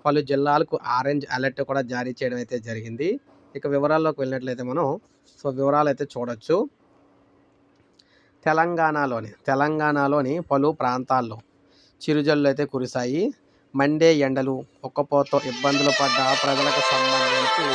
పలు జిల్లాలకు orange alert కూడా జారీ చేయడం అయితే జరిగింది. ఇక వివరాల్లోకి వెళ్ళినట్లయితే మనం వివరాలైతే చూడొచ్చు. తెలంగాణలోని పలు ప్రాంతాల్లో చిరుజల్లు అయితే కురిశాయి. మండే ఎండలు, ఉక్కపోతతో ఇబ్బందులు పడ్డ ప్రజలకు సంబంధించి